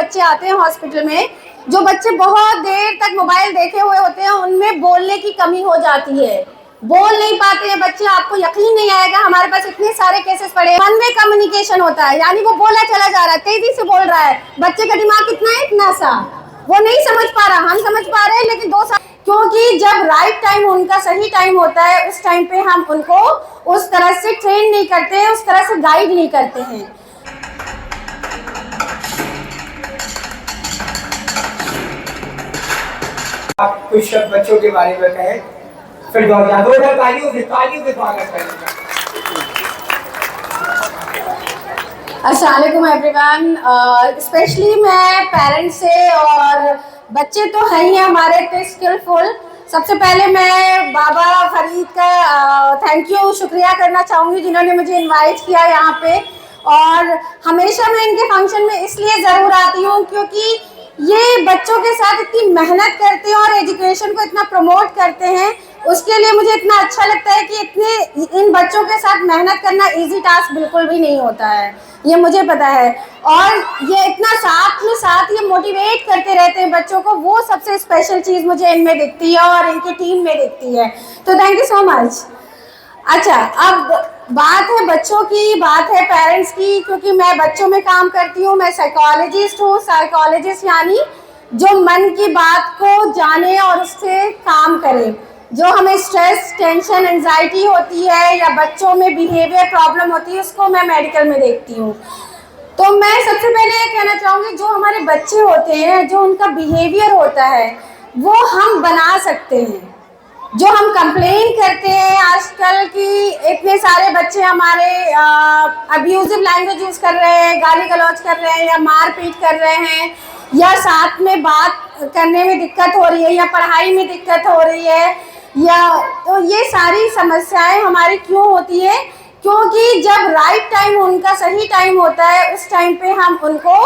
बच्चे आते हैं हॉस्पिटल में, जो बच्चे बहुत देर तक मोबाइल देखे हुए होते हैं, उनमें बोलने की कमी हो जाती है, बोल नहीं पाते हैं बच्चे। आपको यकीन नहीं आएगा, हमारे पास इतने सारे केसेस पड़े हैं। वन वे कम्युनिकेशन होता है, यानी वो बोला चला जा रहा है, तेजी से बोल रहा है, बच्चे का दिमाग कितना है, इतना सा, वो नहीं समझ पा रहा। हम समझ पा रहे हैं, लेकिन 2 साल, क्योंकि जब राइट टाइम उनका सही टाइम होता है, उस टाइम पे हम उनको उस तरह से ट्रेन नहीं करते हैं, उस तरह से गाइड नहीं करते हैं। आप कुछ शब्द बच्चों के बारे में कहें, फिर तालियों से स्वागत करेंगे। अस्सलाम वालेकुम एवरीवन। स्पेशली मैं पेरेंट्स से, और बच्चे तो हैं ही हमारे इतने स्किलफुल। सबसे पहले मैं बाबा फरीद का थैंक यू, शुक्रिया करना चाहूँगी जिन्होंने मुझे इनवाइट किया यहाँ पे। और हमेशा मैं इनके फंक्शन में इसलिए ज़रूर आती हूँ क्योंकि ये बच्चों के साथ इतनी मेहनत करते हैं और एजुकेशन को इतना प्रमोट करते हैं। उसके लिए मुझे इतना अच्छा लगता है कि इन बच्चों के साथ मेहनत करना इजी टास्क बिल्कुल भी नहीं होता है, ये मुझे पता है। और ये इतना साथ में साथ ये मोटिवेट करते रहते हैं बच्चों को, वो सबसे स्पेशल चीज़ मुझे इनमें दिखती है और इनकी टीम में दिखती है। तो थैंक यू सो मच। अच्छा, अब बात है बच्चों की, बात है पेरेंट्स की, क्योंकि मैं बच्चों में काम करती हूँ। मैं साइकोलॉजिस्ट हूँ। साइकोलॉजिस्ट यानी जो मन की बात को जाने और उससे काम करे। जो हमें स्ट्रेस, टेंशन, एंजाइटी होती है या बच्चों में बिहेवियर प्रॉब्लम होती है, उसको मैं मेडिकल में देखती हूँ। तो मैं सबसे पहले ये कहना चाहूँगी, जो हमारे बच्चे होते हैं, जो उनका बिहेवियर होता है, वो हम बना सकते हैं। जो हम कंप्लेन करते हैं आजकल की, इतने सारे बच्चे हमारे अब्यूजिव लैंग्वेज यूज़ कर रहे हैं, गाली गलौज कर रहे हैं, या मार पीट कर रहे हैं, या साथ में बात करने में दिक्कत हो रही है, या पढ़ाई में दिक्कत हो रही है, या तो ये सारी समस्याएं हमारी क्यों होती है? क्योंकि जब राइट टाइम उनका सही टाइम होता है, उस टाइम पे हम उनको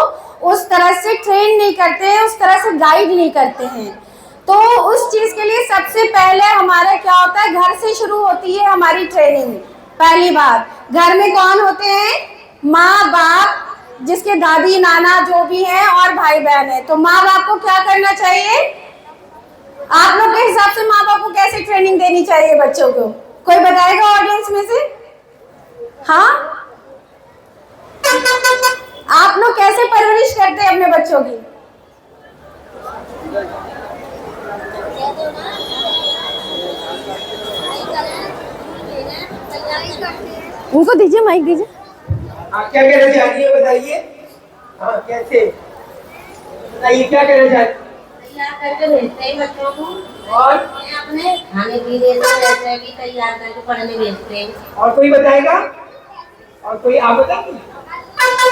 उस तरह से ट्रेन नहीं करते हैं, उस तरह से गाइड नहीं करते हैं। तो उस चीज़ के लिए सबसे पहले हमारा क्या होता है, घर से शुरू होती है हमारी ट्रेनिंग। पहली बात, घर में कौन होते हैं? माँ बाप, जिसके दादी नाना जो भी हैं, और भाई बहन है। तो माँ बाप को क्या करना चाहिए? आप लोग के हिसाब से माँ बाप को कैसे ट्रेनिंग देनी चाहिए बच्चों को? कोई बताएगा ऑडियंस में से? हाँ, आप लोग कैसे परवरिश करते हैं अपने बच्चों की? उनको दीजिए, माइक दीजिए। आप क्या कहना चाहती है, बताइए। हाँ, कैसे बताइए, क्या कहना चाहती? तैयार करके भेजते हैं बच्चों को, और अपने खाने पीने जैसे भी तैयार करके पढ़ने भेजते हैं। और कोई बताएगा? और कोई आप बताइए।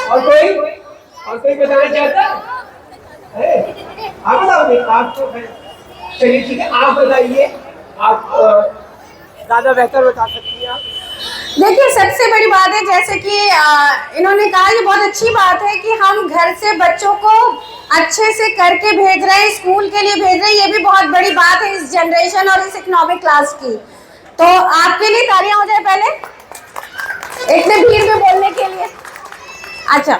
और कोई बताना चाहता है? आप बताओगे? आप तो चलिए ठीक है, आप बताइए। आप ज़्यादा बेहतर बता सकती हैं आप। देखिए, सबसे बड़ी बात है, जैसे कि इन्होंने कहा, ये बहुत अच्छी बात है कि हम घर से बच्चों को अच्छे से करके भेज रहे हैं, स्कूल के लिए भेज रहे हैं। ये भी बहुत बड़ी बात है इस जनरेशन और इस इकोनॉमिक क्लास की। तो आपके लिए तालियां हो जाए पहले इतने भीड़ में बोलने के लिए। अच्छा,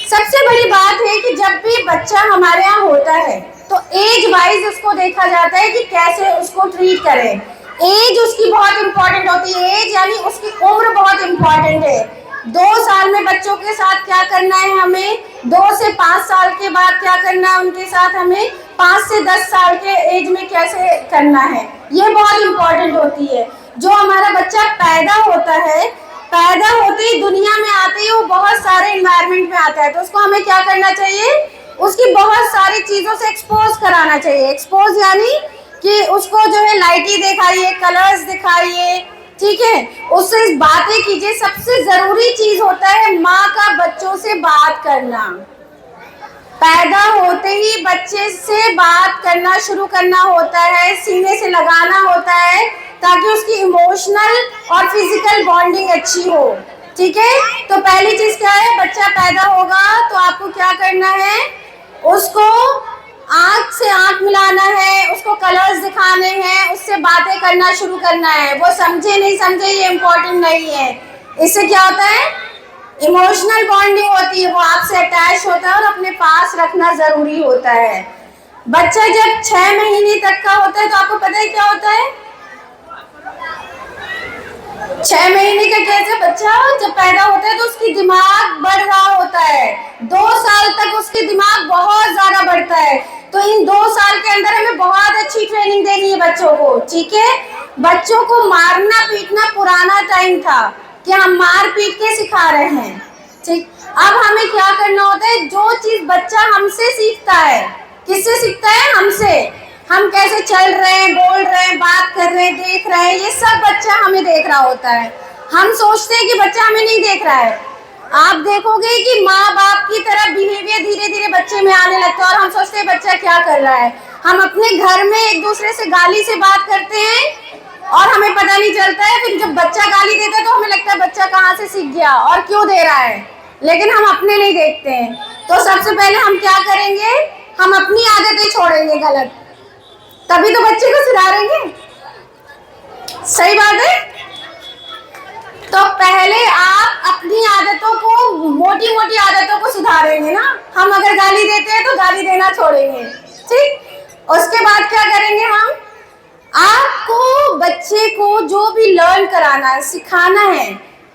सबसे बड़ी बात है कि जब भी बच्चा हमारे यहाँ होता है तो एज वाइज उसको देखा जाता है कि कैसे उसको ट्रीट करें। एज उसकी बहुत इंपॉर्टेंट होती है। एज यानी उसकी उम्र बहुत इंपॉर्टेंट है। 2 साल में बच्चों के साथ क्या करना है हमें, 2 से 5 साल के बाद क्या करना है उनके साथ हमें, 5 से 10 साल के एज में कैसे करना है, ये बहुत इंपॉर्टेंट होती है। जो हमारा बच्चा पैदा होता है, पैदा होते ही दुनिया में आते ही वो बहुत सारे इन्वायरमेंट में आता है, तो उसको हमें क्या करना चाहिए, उसकी बहुत सारी चीज़ों से एक्सपोज कराना चाहिए। एक्सपोज यानी कि उसको जो है लाइटी दिखाइए, कलर्स दिखाइए, ठीक है, उससे बातें कीजिए। सबसे ज़रूरी चीज़ होता है माँ का बच्चों से बात करना। पैदा होते ही बच्चे से बात करना शुरू करना होता है, सीने से लगाना होता है, ताकि उसकी इमोशनल और फिजिकल बॉन्डिंग अच्छी हो। ठीक है, तो पहली चीज़ क्या है, बच्चा पैदा होगा तो आपको क्या करना है, उसको आँख से आँख मिलाना है, उसको कलर्स दिखाने हैं, उससे बातें करना शुरू करना है। वो समझे नहीं समझे ये इम्पोर्टेंट नहीं है। इससे क्या होता है, इमोशनल बॉन्डिंग होती है, वो आपसे अटैच होता है और अपने पास रखना जरूरी होता है। बच्चा जब 6 महीने तक का होता है तो आपको पता है क्या होता है? 6 महीने का कैसे बच्चा जब पैदा होता है तो उसकी दिमाग बढ़ रहा होता है। 2 साल तक उसकी दिमाग बहुत ज्यादा बढ़ता है। तो इन 2 साल के अंदर हमें बहुत अच्छी ट्रेनिंग देनी है बच्चों को, ठीक है। बच्चों को मारना पीटना पुराना टाइम था कि हम मार पीट के सिखा रहे हैं, ठीक। अब हमें क्या करना होता है, जो चीज बच्चा हमसे सीखता है, किससे सीखता है? हमसे। हम कैसे चल रहे हैं, बोल रहे हैं, बात कर रहे हैं, देख रहे हैं, ये सब बच्चा हमें देख रहा होता है। हम सोचते हैं कि बच्चा हमें नहीं देख रहा है। आप देखोगे कि माँ बाप की तरह बिहेवियर धीरे धीरे बच्चे में आने लगता है और हम सोचते हैं बच्चा क्या कर रहा है। हम अपने घर में एक दूसरे से गाली से बात करते हैं और हमें पता नहीं चलता है, फिर जब बच्चा गाली देता है तो हमें लगता है बच्चा कहाँ से सीख गया और क्यों दे रहा है, लेकिन हम अपने नहीं देखते हैं। तो सबसे पहले हम क्या करेंगे, हम अपनी आदतें छोड़ेंगे गलत, तभी तो बच्चे को सुधारेंगे। सही बात है। तो पहले आप अपनी आदतों को, मोटी मोटी आदतों को सुधारेंगे ना। हम अगर गाली देते हैं तो गाली देना छोड़ेंगे, ठीक। उसके बाद क्या करेंगे हम, आपको बच्चे को जो भी लर्न कराना है, सिखाना है,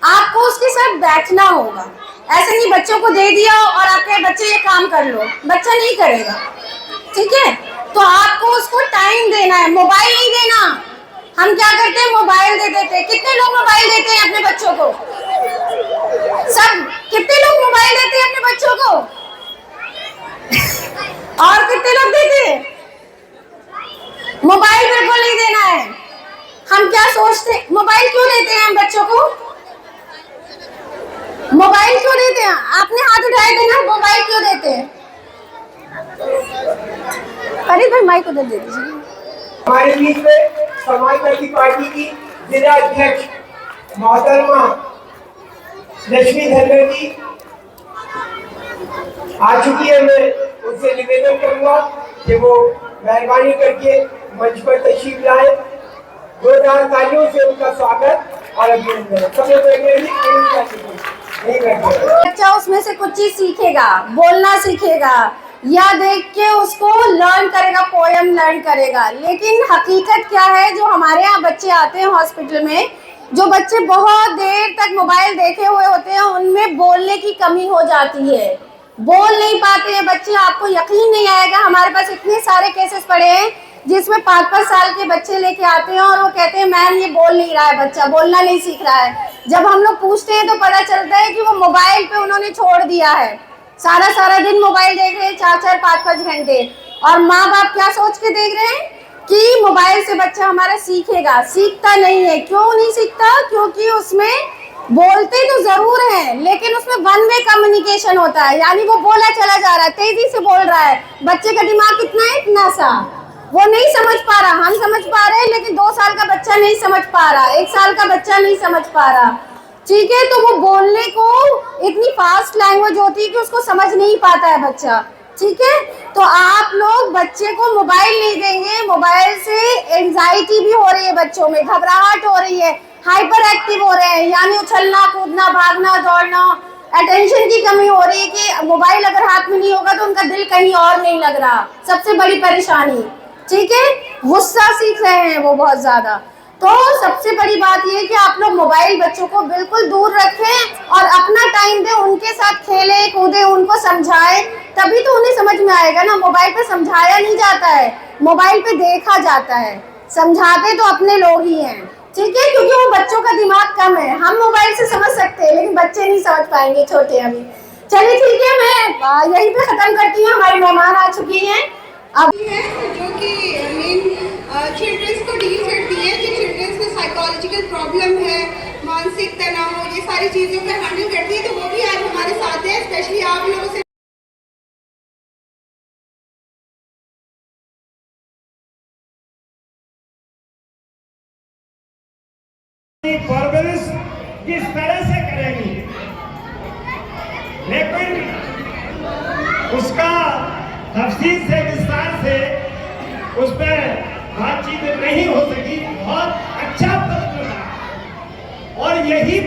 आपको उसके साथ बैठना होगा। ऐसे नहीं बच्चों को दे दिया और आपके बच्चे ये काम कर लो, बच्चा नहीं करेगा, ठीक है। तो आपको उसको टाइम देना है, मोबाइल नहीं देना। हम क्या करते हैं, मोबाइल दे देते हैं। कितने लोग मोबाइल देते हैं अपने बच्चों को? सब। कितने लोग मोबाइल देते हैं अपने बच्चों को? और कितने लोग देते हैं? मोबाइल बिल्कुल नहीं देना है। हम क्या सोचते, मोबाइल क्यों देते हैं हम बच्चों को? मोबाइल क्यों देते हैं? आपने हाथ उठाए थे ना, मोबाइल क्यों देते हैं? अरे भाई माइक उधर दे दीजिए। हमारे बीच में समाजवादी पार्टी की जिला अध्यक्ष मोहतरमा लक्ष्मी धनगर जी आ चुकी है। मैं उनसे निवेदन करूंगा कि वो मेहरबानी करके मंच पर तशरीफ लाए। जोरदार तालियों से उनका स्वागत और अभिनंदन। बच्चा उसमें से कुछ चीज सीखेगा, बोलना सीखेगा या देख के उसको लर्न करेगा, पोयम लर्न करेगा। लेकिन हकीकत क्या है, जो हमारे यहाँ बच्चे आते हैं हॉस्पिटल में, जो बच्चे बहुत देर तक मोबाइल देखे हुए होते हैं, उनमें बोलने की कमी हो जाती है, बोल नहीं पाते हैं बच्चे। आपको यकीन नहीं आएगा, हमारे पास इतने सारे केसेस पड़े हैं जिसमें 5-5 साल के बच्चे लेके आते हैं और वो कहते हैं मैम ये बोल नहीं रहा है, बच्चा बोलना नहीं सीख रहा है। जब हम लोग पूछते हैं तो पता चलता है कि वो मोबाइल पे उन्होंने छोड़ दिया है, सारा दिन मोबाइल देख रहे हैं, 4-4, 5-5 घंटे। और माँ बाप क्या सोच के देख रहे हैं कि मोबाइल से बच्चा हमारा सीखेगा। सीखता नहीं है। क्यों नहीं सीखता? क्योंकि उसमें बोलते तो जरूर हैं, लेकिन उसमें वन वे कम्युनिकेशन होता है, यानी वो बोला चला जा रहा है, तेजी से बोल रहा है। बच्चे का दिमाग कितना है, इतना सा, वो नहीं समझ पा रहा। हम समझ पा रहे हैं, लेकिन 2 साल का बच्चा नहीं समझ पा रहा, 1 साल का बच्चा नहीं समझ पा रहा, ठीक है। तो वो बोलने को इतनी फास्ट लैंग्वेज होती है कि उसको समझ नहीं पाता है बच्चा, ठीक है। तो आप लोग बच्चे को मोबाइल नहीं देंगे। मोबाइल से एंजाइटी भी हो रही है बच्चों में, घबराहट हो रही है, हाइपर एक्टिव हो रहे हैं, यानी उछलना कूदना, भागना दौड़ना, अटेंशन की कमी हो रही है कि मोबाइल अगर हाथ में नहीं होगा तो उनका दिल कहीं और नहीं लग रहा, सबसे बड़ी परेशानी, ठीक है। गुस्सा सीख रहे हैं वो बहुत ज्यादा। तो सबसे बड़ी बात ये है कि आप लोग मोबाइल बच्चों को बिल्कुल दूर रखें और अपना टाइम दें, उनके साथ खेलें कूदें, उनको समझाएं, तभी तो उन्हें समझ में आएगा ना। मोबाइल पे समझाया नहीं जाता है, मोबाइल पे देखा जाता है, समझाते तो अपने लोग ही हैं, ठीक है, क्योंकि वो बच्चों का दिमाग कम है। हम मोबाइल से समझ सकते हैं लेकिन बच्चे नहीं समझ पाएंगे, छोटे अभी। चलिए ठीक है, मैं यहीं पे खत्म करती हूँ। हमारी मेहमान आ चुकी हैं अभी है जो कि मेन चिल्ड्रंस को डील करती है, जो चिल्ड्रंस को साइकोलॉजिकल प्रॉब्लम है, मानसिक तनाव, ये सारी चीज़ों को हैंडल करती है। तो वो भी आज हमारे साथ है, स्पेशली आप लोगों से परवरिश किस तरह से करेंगी, लेकिन उसका तफसील से विस्तार से उस पर बातचीत नहीं हो सकी। बहुत अच्छा प्रश्न था और यही